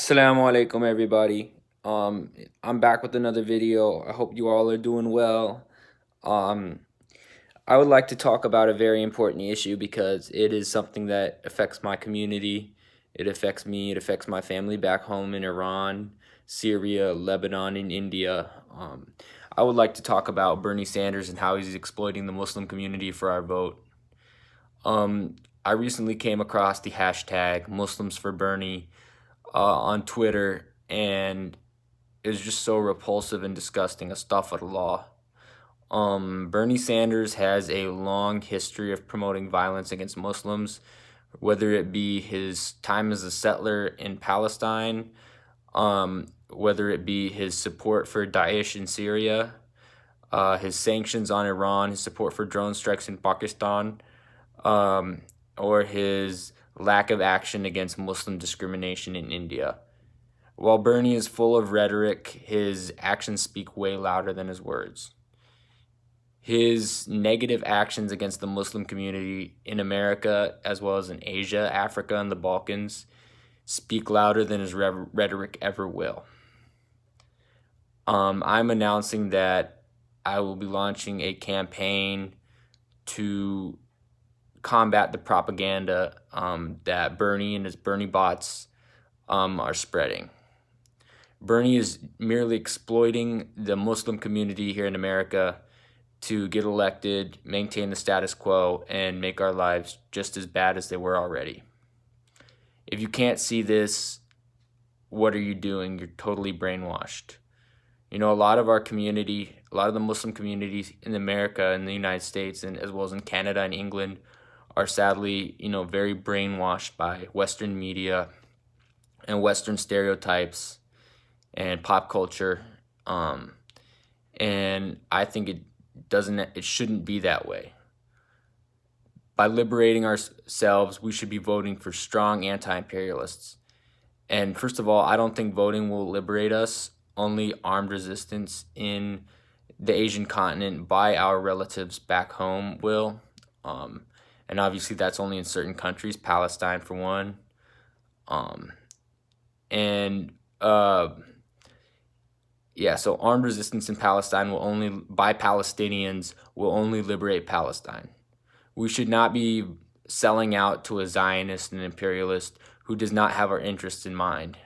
Assalamu alaikum, everybody. I'm back with another video. I hope you all are doing well. Um, I would like to talk about a very important issue because it is something that affects my community. It affects me. It affects my family back home in Iran, Syria, Lebanon, and India. I would like to talk about Bernie Sanders and how he's exploiting the Muslim community for our vote. I recently came across the hashtag Muslims for Bernie on Twitter, and it was just so repulsive and disgusting. Astaghfirullah. Bernie Sanders has a long history of promoting violence against Muslims, whether it be his time as a settler in Palestine, whether it be his support for Daesh in Syria, his sanctions on Iran, his support for drone strikes in Pakistan, um, or his lack of action against Muslim discrimination in India. While Bernie is full of rhetoric, his actions speak way louder than his words. His negative actions against the Muslim community in America, as well as in Asia, Africa, and the Balkans, speak louder than his rhetoric ever will. I'm announcing that I will be launching a campaign to combat the propaganda that Bernie and his Bernie bots are spreading. Bernie is merely exploiting the Muslim community here in America to get elected, maintain the status quo, and make our lives just as bad as they were already. If you can't see this, what are you doing? You're totally brainwashed. You know, a lot of our community, a lot of the Muslim communities in America and the United States, and as well as in Canada and England, are sadly, very brainwashed by Western media and Western stereotypes and pop culture. And I think it shouldn't be that way. By liberating ourselves, we should be voting for strong anti-imperialists. And first of all, I don't think voting will liberate us. Only armed resistance in the Asian continent by our relatives back home will. And obviously that's only in certain countries, Palestine for one. So armed resistance in Palestine by Palestinians will only liberate Palestine. We should not be selling out to a Zionist and imperialist who does not have our interests in mind.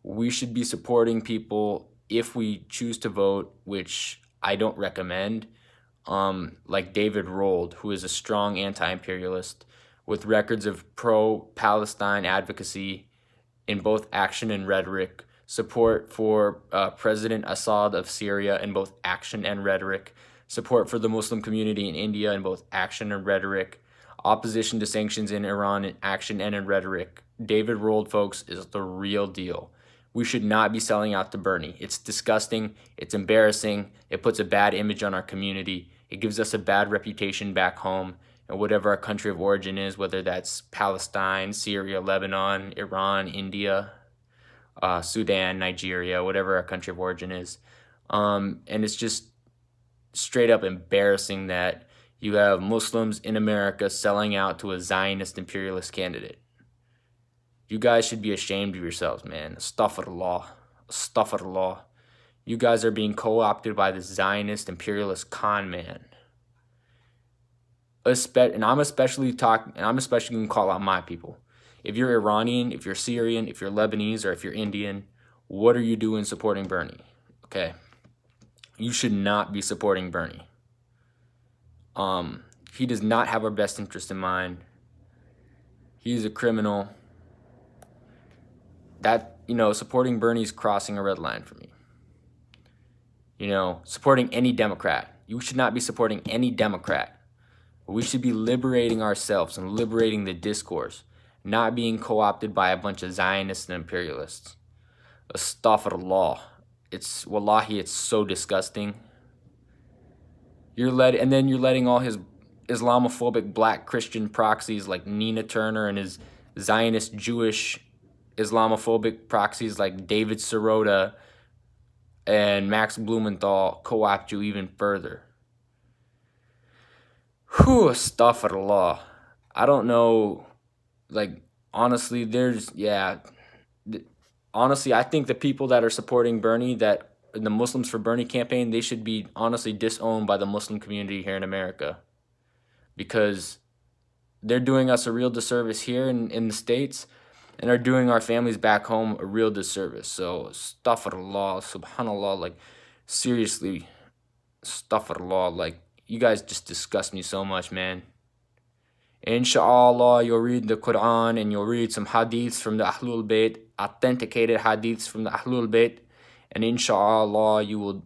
We should be supporting people if we choose to vote, which I don't recommend, like David Rold, who is a strong anti-imperialist with records of pro-Palestine advocacy in both action and rhetoric, support for President Assad of Syria in both action and rhetoric, support for the Muslim community in India in both action and rhetoric, opposition to sanctions in Iran in action and in rhetoric. David Rold, folks, is the real deal. We should not be selling out to Bernie. It's disgusting. It's embarrassing. It puts a bad image on our community. It gives us a bad reputation back home, and whatever our country of origin is, whether that's Palestine, Syria, Lebanon, Iran, India, Sudan, Nigeria, whatever our country of origin is. And it's just straight up embarrassing that you have Muslims in America selling out to a Zionist imperialist candidate. You guys should be ashamed of yourselves, man. Astaghfirullah. Astaghfirullah. You guys are being co-opted by this Zionist imperialist con man. And I'm especially going to call out my people. If you're Iranian, if you're Syrian, if you're Lebanese, or if you're Indian, what are you doing supporting Bernie? Okay. You should not be supporting Bernie. He does not have our best interest in mind. He's a criminal. Supporting Bernie is crossing a red line for me. Supporting any Democrat. You should not be supporting any Democrat. We should be liberating ourselves and liberating the discourse, not being co-opted by a bunch of Zionists and imperialists. Astaghfirullah. Wallahi, it's so disgusting. You're letting all his Islamophobic black Christian proxies like Nina Turner and his Zionist Jewish Islamophobic proxies like David Sirota and Max Blumenthal co-opt you even further. Whew, astaghfirullah. I don't know, honestly, honestly, I think the people that are supporting Bernie, that the Muslims for Bernie campaign, they should be honestly disowned by the Muslim community here in America, because they're doing us a real disservice here in the States, and are doing our families back home a real disservice. So, astaghfirullah, subhanallah, like, seriously, astaghfirullah, like, you guys just disgust me so much, man. Inshallah, you'll read the Quran and you'll read some hadiths from the Ahlul Bayt, authenticated hadiths from the Ahlul Bayt, and inshallah, you will,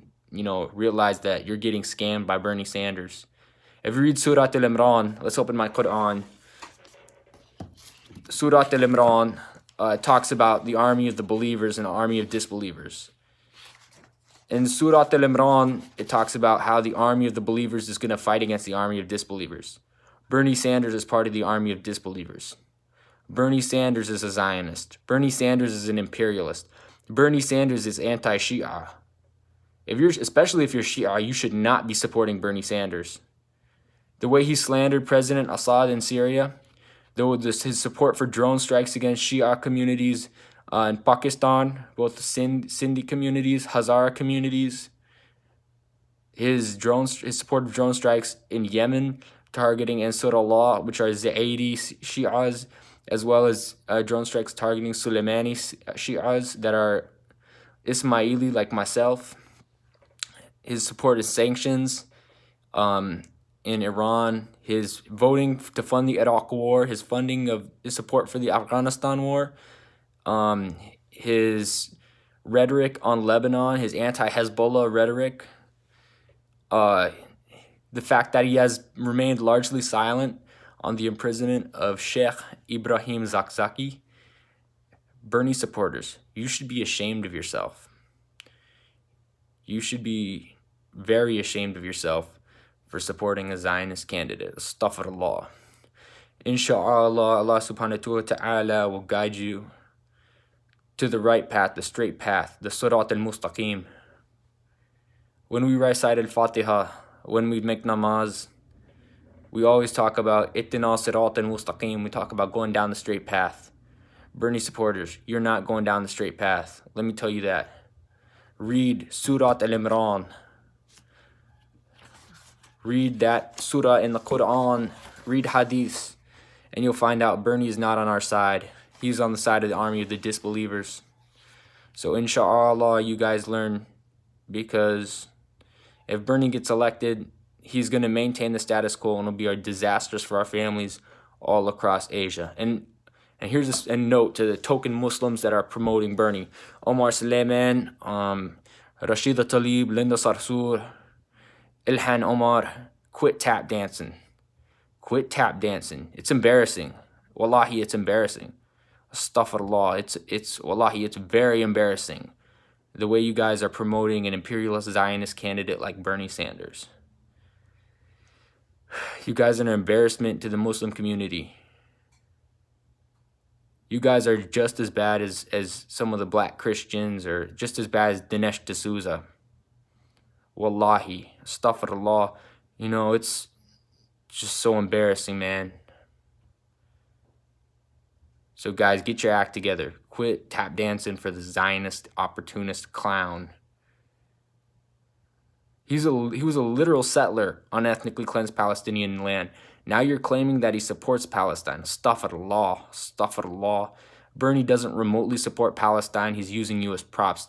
realize that you're getting scammed by Bernie Sanders. If you read Surah Al-Imran, let's open my Quran. Surah Al-Imran talks about the army of the believers and the army of disbelievers. In Surah Al-Imran, it talks about how the army of the believers is going to fight against the army of disbelievers. Bernie Sanders is part of the army of disbelievers. Bernie Sanders is a Zionist. Bernie Sanders is an imperialist. Bernie Sanders is anti-Shia. Especially if you're Shia, you should not be supporting Bernie Sanders. The way he slandered President Assad in Syria, his support for drone strikes against Shia communities in Pakistan, both the Sindhi communities, Hazara communities, his support of drone strikes in Yemen, targeting Ansar Allah, which are Zaidi Shi'as, as well as drone strikes targeting Soleimani Shi'as that are Ismaili like myself. His support of sanctions in Iran, his voting to fund the Iraq War, his support for the Afghanistan War, his rhetoric on Lebanon, his anti-Hezbollah rhetoric, the fact that he has remained largely silent on the imprisonment of Sheikh Ibrahim Zakzaki. Bernie supporters, you should be ashamed of yourself. You should be very ashamed of yourself for supporting a Zionist candidate. Astaghfirullah. Inshallah, Allah subhanahu wa ta'ala will guide you to the right path, the straight path, the Surat al-Mustaqim. When we recite al-Fatiha, when we make namaz, we always talk about Ittina Sirat al-Mustaqim. We talk about going down the straight path. Bernie supporters, you're not going down the straight path. Let me tell you that. Read Surat al-Imran. Read that surah in the Quran. Read hadiths. And you'll find out Bernie is not on our side. He's on the side of the army of the disbelievers. So inshallah, you guys learn, because if Bernie gets elected, he's going to maintain the status quo and it'll be disastrous for our families all across Asia. And here's a note to the token Muslims that are promoting Bernie. Omar Suleiman, Rashida Tlaib, Linda Sarsour, Ilhan Omar, quit tap dancing. Quit tap dancing. It's embarrassing. Wallahi, it's embarrassing. Astaghfirullah. Wallahi, it's very embarrassing, the way you guys are promoting an imperialist Zionist candidate like Bernie Sanders. You guys are an embarrassment to the Muslim community. You guys are just as bad as some of the black Christians, or just as bad as Dinesh D'Souza. Wallahi, astaghfirullah. It's just so embarrassing, man. So guys, get your act together. Quit tap dancing for the Zionist opportunist clown. He was a literal settler on ethnically cleansed Palestinian land. Now you're claiming that he supports Palestine. Astaghfirullah. Astaghfirullah. Bernie doesn't remotely support Palestine. He's using you as props.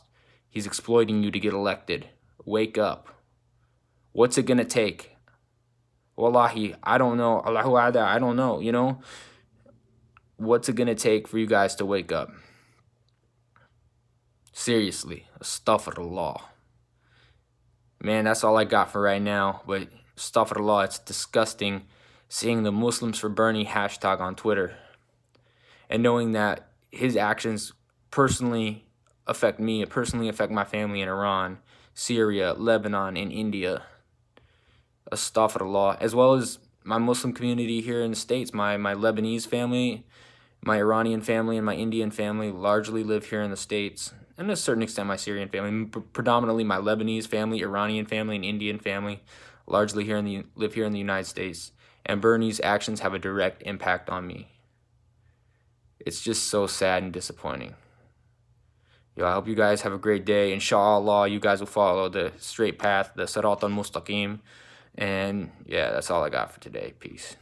He's exploiting you to get elected. Wake up. What's it going to take? Wallahi, I don't know. Allahu Ada, I don't know, What's it going to take for you guys to wake up? Seriously. Astaghfirullah. Man, that's all I got for right now. But astaghfirullah, it's disgusting seeing the Muslims for Bernie hashtag on Twitter, and knowing that his actions personally affect me, personally affect my family in Iran, Syria, Lebanon, and India. Astaghfirullah. As well as my Muslim community here in the States. My Lebanese family, my Iranian family, and my Indian family largely live here in the States. And to a certain extent, my Syrian family. Predominantly my Lebanese family, Iranian family, and Indian family largely live here in the United States. And Bernie's actions have a direct impact on me. It's just so sad and disappointing. I hope you guys have a great day. Inshallah, you guys will follow the straight path, the Sirat al-Mustaqim. And yeah, that's all I got for today. Peace.